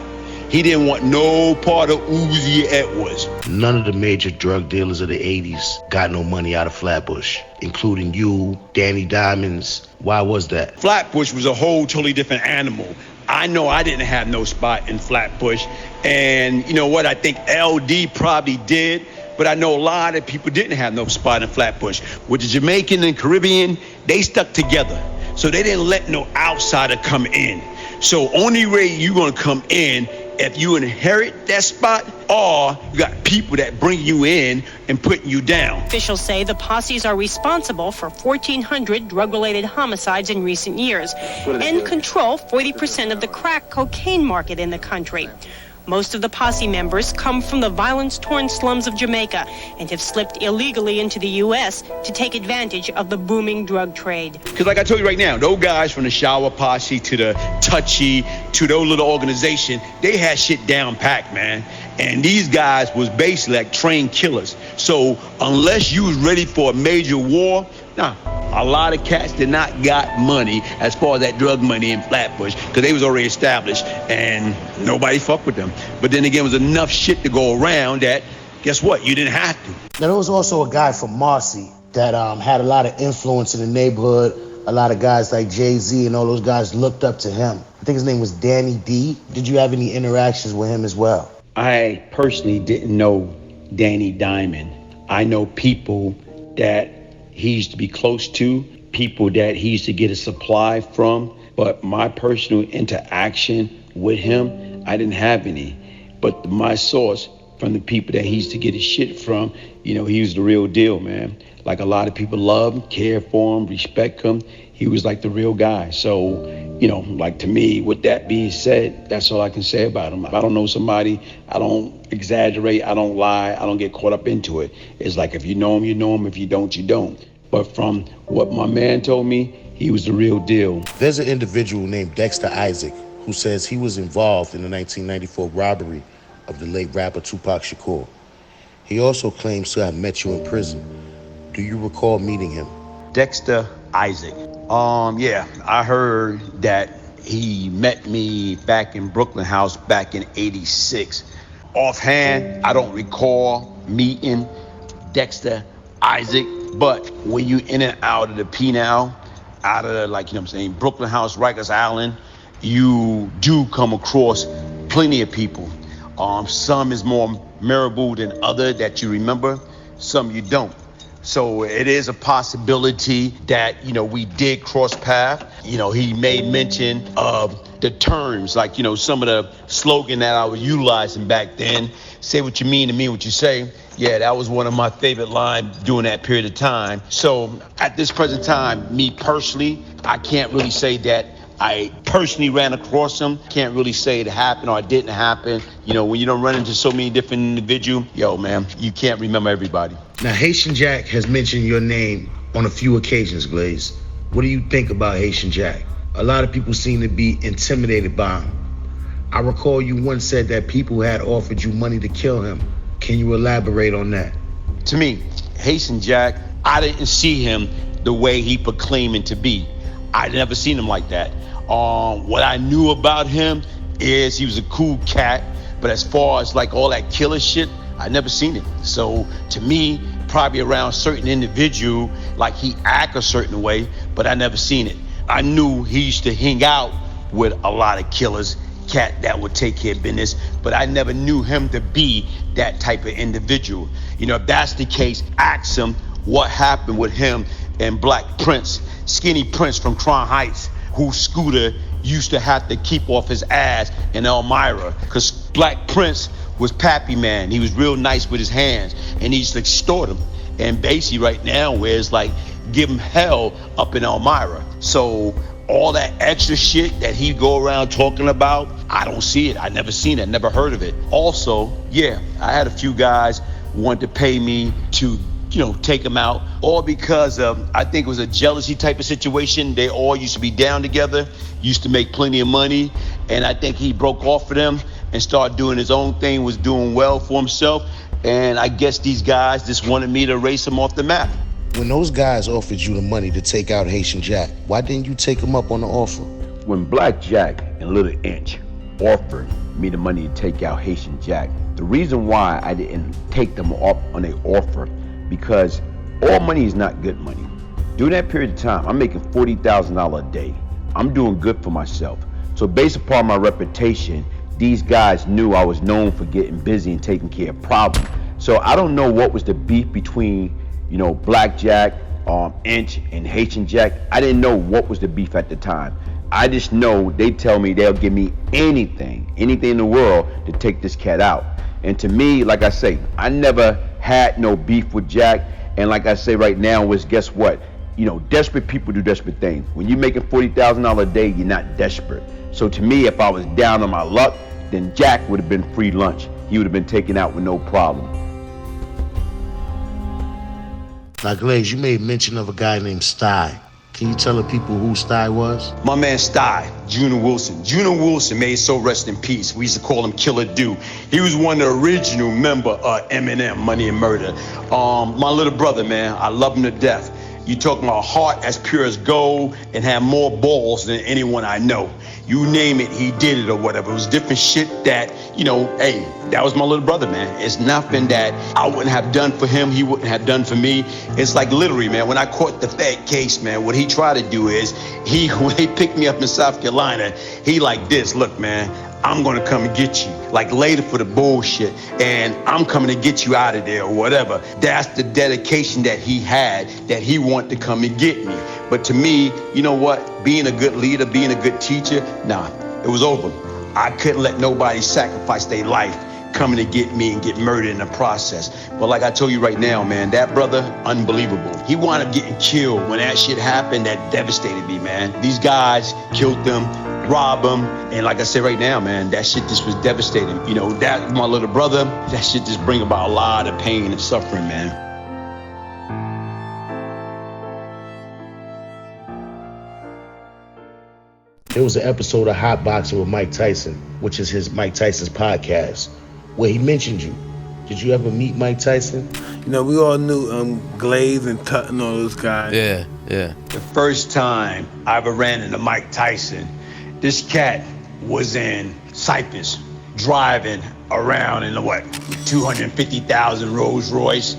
He didn't want no part of Uzi Edwards. None of the major drug dealers of the 80s got no money out of Flatbush, including you, Danny Diamonds. Why was that? Flatbush was a whole totally different animal. I know I didn't have no spot in Flatbush. And you know what? I think LD probably did. But I know a lot of people didn't have no spot in Flatbush. With the Jamaican and Caribbean, they stuck together. So they didn't let no outsider come in. So only way you gonna come in if you inherit that spot, or you got people that bring you in and putting you down. Officials say the posses are responsible for 1,400 drug-related homicides in recent years and control 40% of the crack cocaine market in the country. Most of the posse members come from the violence-torn slums of Jamaica and have slipped illegally into the U.S. to take advantage of the booming drug trade. Because like I told you right now, those guys from the Shower Posse to the Touchy to those little organization, they had shit down packed, man. And these guys was basically like trained killers. So unless you was ready for a major war, nah. A lot of cats did not got money as far as that drug money in Flatbush because they was already established and nobody fucked with them. But then again, it was enough shit to go around that, guess what? You didn't have to. Now, there was also a guy from Marcy that had a lot of influence in the neighborhood. A lot of guys like Jay-Z and all those guys looked up to him. I think his name was Danny D. Did you have any interactions with him as well? I personally didn't know Danny Diamond. I know people that he used to be close to, people that he used to get a supply from, but my personal interaction with him, I didn't have any. But my source from the people that he used to get his shit from, he was the real deal, man. Like a lot of people love him, care for him, respect him. He was like the real guy. So, like to me, with that being said, that's all I can say about him. If I don't know somebody, I don't exaggerate, I don't lie, I don't get caught up into it. It's like if you know him, you know him. If you don't, you don't. But from what my man told me, he was the real deal. There's an individual named Dexter Isaac who says he was involved in the 1994 robbery of the late rapper Tupac Shakur. He also claims to have met you in prison. Do you recall meeting him? Dexter Isaac. Yeah, I heard that he met me back in Brooklyn House back in '86. Offhand, I don't recall meeting Dexter, Isaac, but when you in and out of the P now, out of the, like, you know what I'm saying, Brooklyn House, Rikers Island, you do come across plenty of people. Some is more memorable than other that you remember, some you don't. So it is a possibility that, you know, we did cross paths. You know, he made mention of the terms, like, you know, some of the slogan that I was utilizing back then, say what you mean to mean what you say. Yeah, that was one of my favorite lines during that period of time. So at this present time, me personally, I can't really say that I personally ran across him. Can't really say it happened or it didn't happen. You know, when you don't run into so many different individuals, yo, man, you can't remember everybody. Now, Haitian Jack has mentioned your name on a few occasions, Glaze. What do you think about Haitian Jack? A lot of people seem to be intimidated by him. I recall you once said that people had offered you money to kill him. Can you elaborate on that? To me, Haitian Jack, I didn't see him the way he proclaimed to be. I never seen him like that. What I knew about him is he was a cool cat, but as far as like all that killer shit, I never seen it. So to me, probably around certain individual, like he act a certain way, but I never seen it. I knew he used to hang out with a lot of killers, cat that would take care of business, but I never knew him to be that type of individual. You know, if that's the case, ask him what happened with him and Black Prince, Skinny Prince from Crown Heights, who Scooter used to have to keep off his ass in Elmira, because Black Prince was Pappy Man. He was real nice with his hands, and he used to extort him. And basically right now, where it's like, give him hell up in Elmira. So all that extra shit that he go around talking about, I don't see it. I never seen it, never heard of it. Also, yeah, I had a few guys want to pay me to, you know, take him out, all because of, I think it was a jealousy type of situation. They all used to be down together, used to make plenty of money, and I think he broke off for them and started doing his own thing, was doing well for himself, and I guess these guys just wanted me to erase him off the map. When those guys offered you the money to take out Haitian Jack, why didn't you take him up on the offer? When Black Jack and Little Inch offered me the money to take out Haitian Jack, the reason why I didn't take them up on their offer, because all money is not good money. During that period of time, I'm making $40,000 a day. I'm doing good for myself. So based upon my reputation, these guys knew I was known for getting busy and taking care of problems. So I don't know what was the beef between, you know, Black Jack, Inch, and Haitian Jack. I didn't know what was the beef at the time. I just know they tell me they'll give me anything in the world to take this cat out. And to me, like I say, I never had no beef with Jack. And like I say right now is, guess what? You know, desperate people do desperate things. When you're making $40,000 a day, you're not desperate. So to me, if I was down on my luck, then Jack would have been free lunch. He would have been taken out with no problem. Now, Glaze, you made mention of a guy named Sty. Can you tell the people who Sty was? My man Sty, Junior Wilson. Junior Wilson, may his soul rest in peace. We used to call him Killa Do. He was one of the original member of Eminem, Money and Murder. My little brother, man, I love him to death. You talking about heart as pure as gold and have more balls than anyone I know. You name it, he did it or whatever. It was different shit that, you know, hey, that was my little brother, man. It's nothing that I wouldn't have done for him, he wouldn't have done for me. It's like literally, man, when I caught the Fed case, man, what he tried to do is, when they picked me up in South Carolina, he like this, look, man, I'm gonna come and get you, like later for the bullshit, and I'm coming to get you out of there or whatever. That's the dedication that he had, that he wanted to come and get me. But to me, you know what, being a good leader, being a good teacher, nah, it was over. I couldn't let nobody sacrifice their life coming to get me and get murdered in the process. But like I told you right now, man, that brother, unbelievable. He wound up getting killed. When that shit happened, that devastated me, man. These guys killed them, robbed them, and like I said right now, man, that shit just was devastating. You know, that, my little brother, that shit just bring about a lot of pain and suffering, man. There was an episode of Hot Boxing with Mike Tyson, which is his Mike Tyson's podcast, where he mentioned you. Did you ever meet Mike Tyson? You know, we all knew Glaze and Tut and all those guys. Yeah. The first time I ever ran into Mike Tyson, this cat was in Cyprus driving around in a 250,000 Rolls Royce.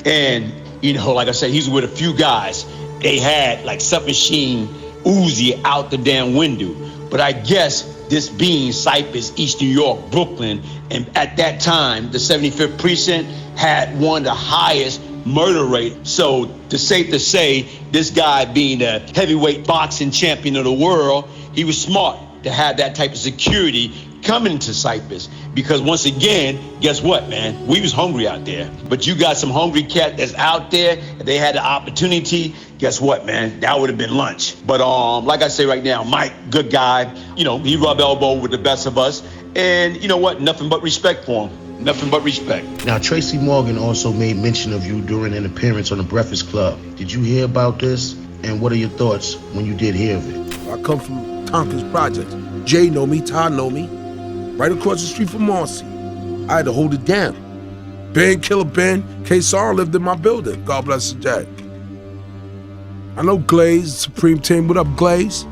And, like I said, he's with a few guys. They had like submachine Uzi out the damn window. But I guess this being Cyprus, East New York, Brooklyn, and at that time, the 75th precinct had one of the highest murder rate. So it's safe to say this guy being the heavyweight boxing champion of the world, he was smart to have that type of security coming into Cyprus. Because once again, guess what, man? We was hungry out there. But you got some hungry cat that's out there. If they had the opportunity, guess what, man? That would have been lunch. But like I say right now, Mike, good guy. He rub elbow with the best of us. And you know what? Nothing but respect for him. Nothing but respect. Now, Tracy Morgan also made mention of you during an appearance on the Breakfast Club. Did you hear about this? And what are your thoughts when you did hear of it? I come from Tompkins Projects. Jay know me, Todd know me. Right across the street from Marcy. I had to hold it down. Ben, Killa Ben, K-Sar lived in my building. God bless the Jack. I know Glaze, Supreme Team. What up, Glaze?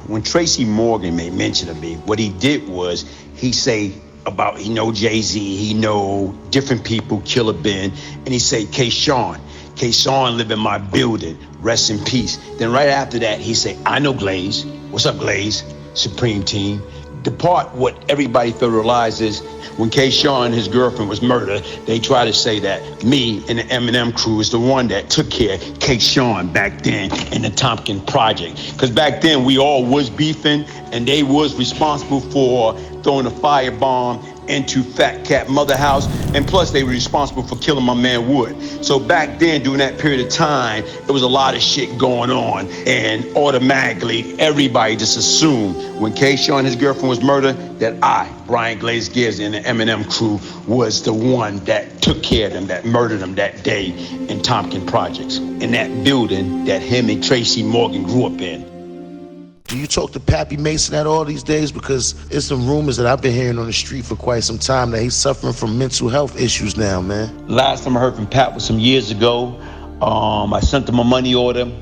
When Tracy Morgan made mention of me, what he did was he say about he know Jay-Z, he know different people, Killa Ben, and he say K-Sean live in my building, rest in peace. Then right after that, he say, I know Glaze. What's up, Glaze? Supreme Team. The part what everybody failed to realize is when K-Sean and his girlfriend was murdered, they try to say that me and the Eminem crew is the one that took care of K-Sean back then in the Tompkins project. Because back then we all was beefing and they was responsible for throwing a firebomb into Fat Cat mother house, and plus they were responsible for killing my man Wood. So back then, during that period of time, there was a lot of shit going on, and automatically everybody just assumed when K-Sean and his girlfriend was murdered that I, Brian Glaze Gibbs, and the Eminem crew was the one that took care of them, that murdered them that day in Tompkins Projects, in that building that him and Tracy Morgan grew up in. Do you talk to Pappy Mason at all these days? Because there's some rumors that I've been hearing on the street for quite some time that he's suffering from mental health issues now, man. Last time I heard from Pat was some years ago. I sent him a money order,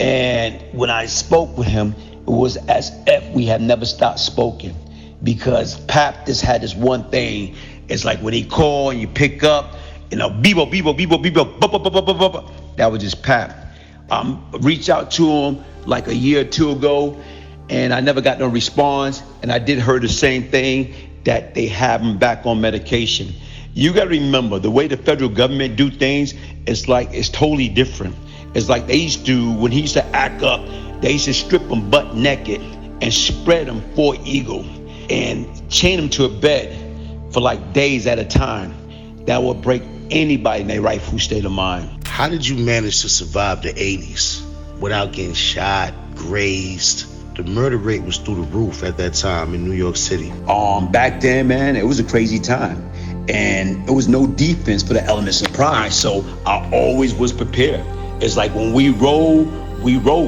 and when I spoke with him, it was as if we had never stopped speaking. Because Pat just had this one thing. It's like when he called and you pick up, Bebo, Bebo, Bebo, Bebo, bop, bop, bop, bop, bop, bop. That was just Pat. Reached out to him like a year or two ago, and I never got no response. And I did hear the same thing, that they have him back on medication. You gotta remember, the way the federal government do things, it's totally different. It's like they used to, when he used to act up, they used to strip him butt naked and spread him for eagle and chain him to a bed for like days at a time. That would break anybody in their rightful state of mind. How did you manage to survive the 80s without getting shot, grazed? The murder rate was through the roof at that time in New York City. Back then, man, it was a crazy time. And it was no defense for the element of surprise, so I always was prepared. It's like when we roll,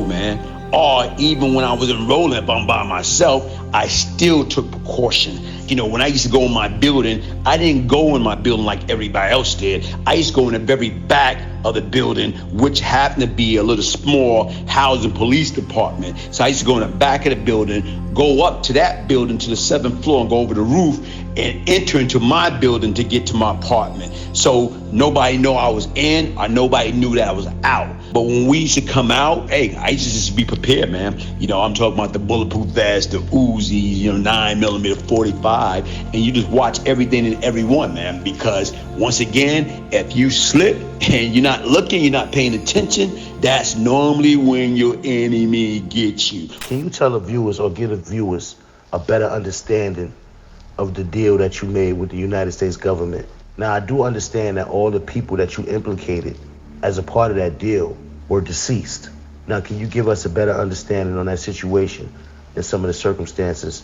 man. Or even when I was enrolling, if I'm by myself, I still took precaution. When I used to go in my building, I didn't go in my building like everybody else did. I used to go in the very back of the building, which happened to be a little small housing police department. So I used to go in the back of the building, go up to that building to the 7th floor and go over the roof and enter into my building to get to my apartment. So nobody knew I was in, or nobody knew that I was out. But when we used to come out, hey, I used to just be prepared, man. I'm talking about the bulletproof vest, the Uzi, 9mm 45, and you just watch everything and everyone, man. Because once again, if you slip and you're not looking, you're not paying attention, that's normally when your enemy gets you. Can you tell the viewers or give the viewers a better understanding of the deal that you made with the United States government? Now, I do understand that all the people that you implicated as a part of that deal were deceased. Now, can you give us a better understanding on that situation and some of the circumstances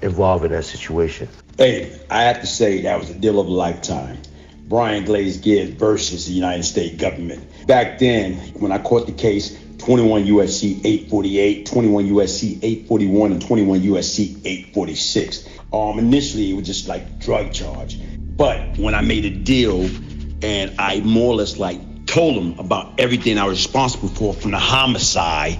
involved in that situation? Hey, I have to say that was a deal of a lifetime. Brian Glaze Gibbs versus the United States government. Back then, when I caught the case, 21 U.S.C. 848, 21 U.S.C. 841, and 21 U.S.C. 846. Initially, it was just like drug charge. But when I made a deal and I more or less told them about everything I was responsible for from the homicide,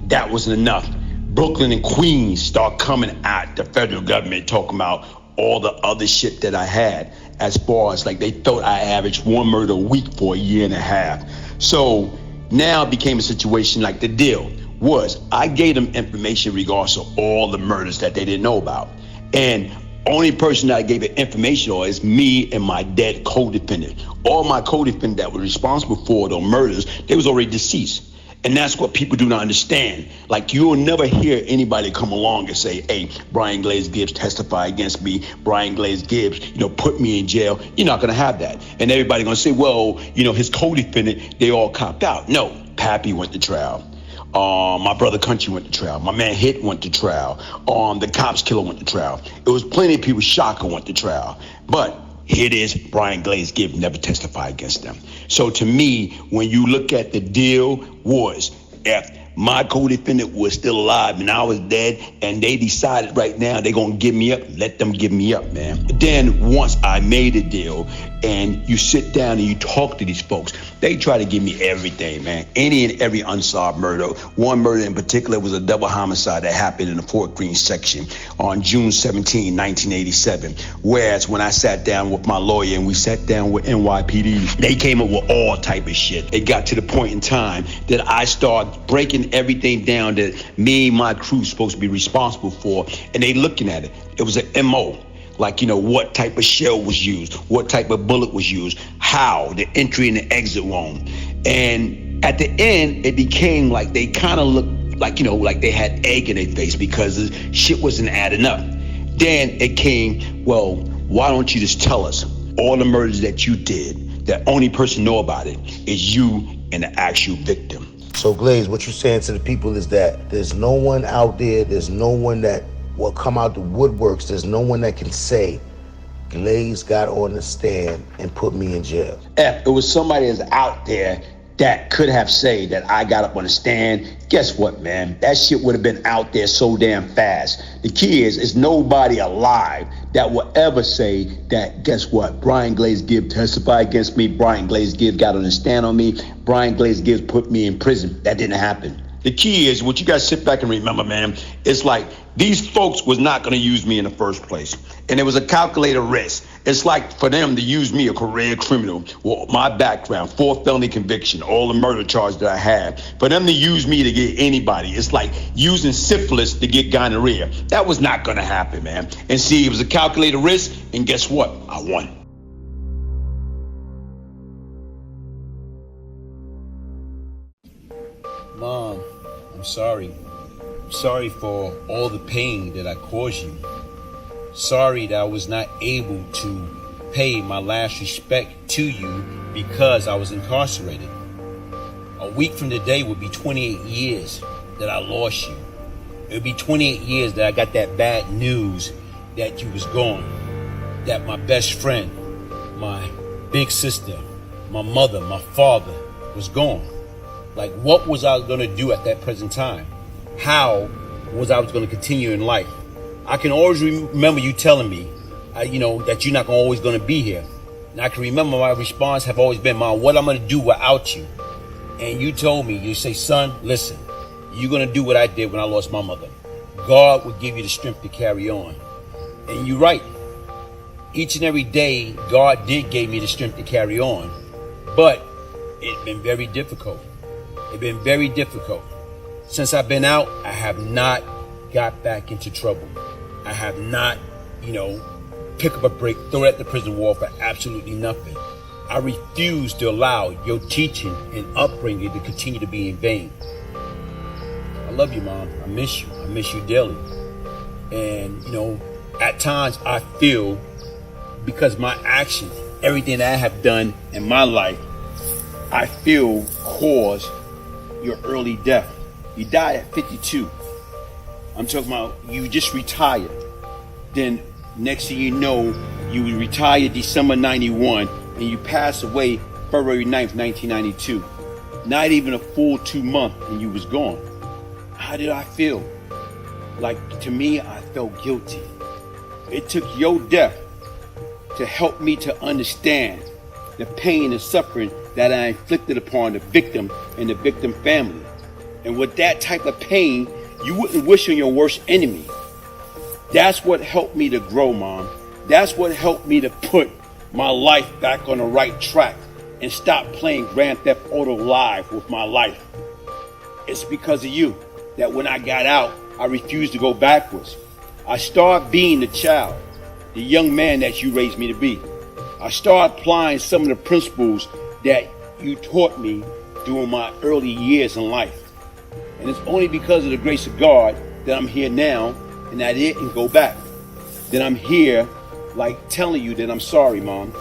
that wasn't enough. Brooklyn and Queens start coming at the federal government talking about all the other shit that I had, as far as like they thought I averaged 1 murder a week for a year and a half. So now it became a situation like the deal was I gave them information regards to all the murders that they didn't know about. And only person that I gave it information on is me and my dead co-defendant. All my co-defendants that were responsible for those murders, they was already deceased. And that's what people do not understand. Like, you'll never hear anybody come along and say, hey, Brian Glaze Gibbs testify against me. Brian Glaze Gibbs, put me in jail. You're not going to have that. And everybody going to say, well, his co-defendant, they all copped out. No, Pappy went to trial. My brother Country went to trial. My man Hit went to trial. The cops killer went to trial. It was plenty of people, Shaka went to trial. But here it is, Brian Glaze Gibbs never testified against them. So to me, when you look at the deal was, if my co-defendant was still alive and I was dead, and they decided right now they're going to give me up, let them give me up, man. Then once I made a deal and you sit down and you talk to these folks, they try to give me everything, man. Any and every unsolved murder. One murder in particular was a double homicide that happened in the Fort Greene section on June 17, 1987. Whereas when I sat down with my lawyer and we sat down with NYPD, they came up with all type of shit. It got to the point in time that I started breaking everything down that me and my crew supposed to be responsible for, and they looking at it. It was an MO. Like, what type of shell was used, what type of bullet was used, how, the entry and the exit wound. And at the end, it became like they kind of looked like, like they had egg in their face because the shit wasn't adding up. Then it came, well, why don't you just tell us all the murders that you did? The only person know about it is you and the actual victim. So Glaze, what you're saying to the people is that there's no one out there, there's no one that will come out the woodworks, there's no one that can say Glaze got on the stand and put me in jail. If it was somebody that's out there that could have said that I got up on the stand, guess what, man? That shit would have been out there so damn fast. The key is nobody alive that will ever say that, guess what? Brian Glaze Gibbs testified against me. Brian Glaze Gibbs got on the stand on me. Brian Glaze Gibbs put me in prison. That didn't happen. The key is, what you guys sit back and remember, man, it's like these folks was not going to use me in the first place. And it was a calculated risk. It's like for them to use me, a career criminal, well, my background, 4 felony conviction, all the murder charges that I had, for them to use me to get anybody, it's like using syphilis to get gonorrhea. That was not going to happen, man. And see, it was a calculated risk, and guess what? I won. Mom, I'm sorry. I'm sorry for all the pain that I caused you. Sorry that I was not able to pay my last respect to you because I was incarcerated. A week from today would be 28 years that I lost you. It would be 28 years that I got that bad news that you was gone. That my best friend, my big sister, my mother, my father was gone. Like, what was I going to do at that present time? How was I going to continue in life? I can always remember you telling me, that you're not always going to be here. And I can remember my response have always been, Mom, what I'm going to do without you. And you told me, you say, son, listen, you're going to do what I did when I lost my mother. God will give you the strength to carry on. And you're right. Each and every day, God did give me the strength to carry on. But it's been very difficult. It's been very difficult. Since I've been out, I have not got back into trouble. I have not, pick up a brick, throw it at the prison wall for absolutely nothing. I refuse to allow your teaching and upbringing to continue to be in vain. I love you, Mom. I miss you. I miss you daily. And, at times I feel because my actions, everything that I have done in my life, I feel caused your early death. You died at 52. I'm talking about you just retired. Then next thing you know, you retired December 91 and you passed away February 9th, 1992. Not even a full 2 months and you was gone. How did I feel? Like, to me, I felt guilty. It took your death to help me to understand the pain and suffering that I inflicted upon the victim and the victim family. And with that type of pain you wouldn't wish on your worst enemy. That's what helped me to grow, Mom. That's what helped me to put my life back on the right track and stop playing Grand Theft Auto Live with my life. It's because of you that when I got out, I refused to go backwards. I started being the child, the young man that you raised me to be. I started applying some of the principles that you taught me during my early years in life. And it's only because of the grace of God that I'm here now and I didn't go back. That I'm here like telling you that I'm sorry, Mom.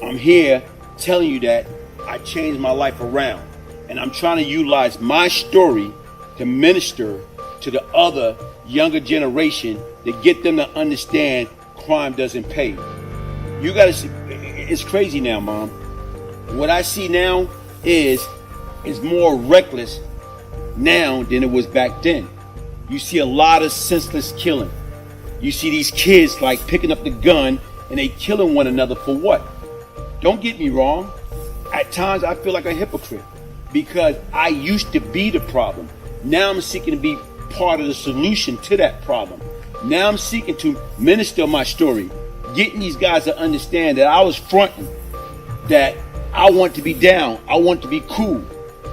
I'm here telling you that I changed my life around. And I'm trying to utilize my story to minister to the other younger generation to get them to understand crime doesn't pay. You gotta see, it's crazy now, Mom. What I see now is more reckless now than it was back then. You see a lot of senseless killing. You see these kids like picking up the gun and they killing one another for what? Don't get me wrong. At times I feel like a hypocrite because I used to be the problem. Now I'm seeking to be part of the solution to that problem. Now I'm seeking to minister my story, getting these guys to understand that I was fronting, that I want to be down, I want to be cool.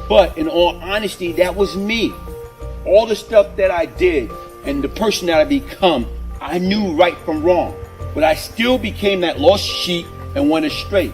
But in all honesty, that was me. All the stuff that I did and the person that I become, I knew right from wrong. But I still became that lost sheep and went astray.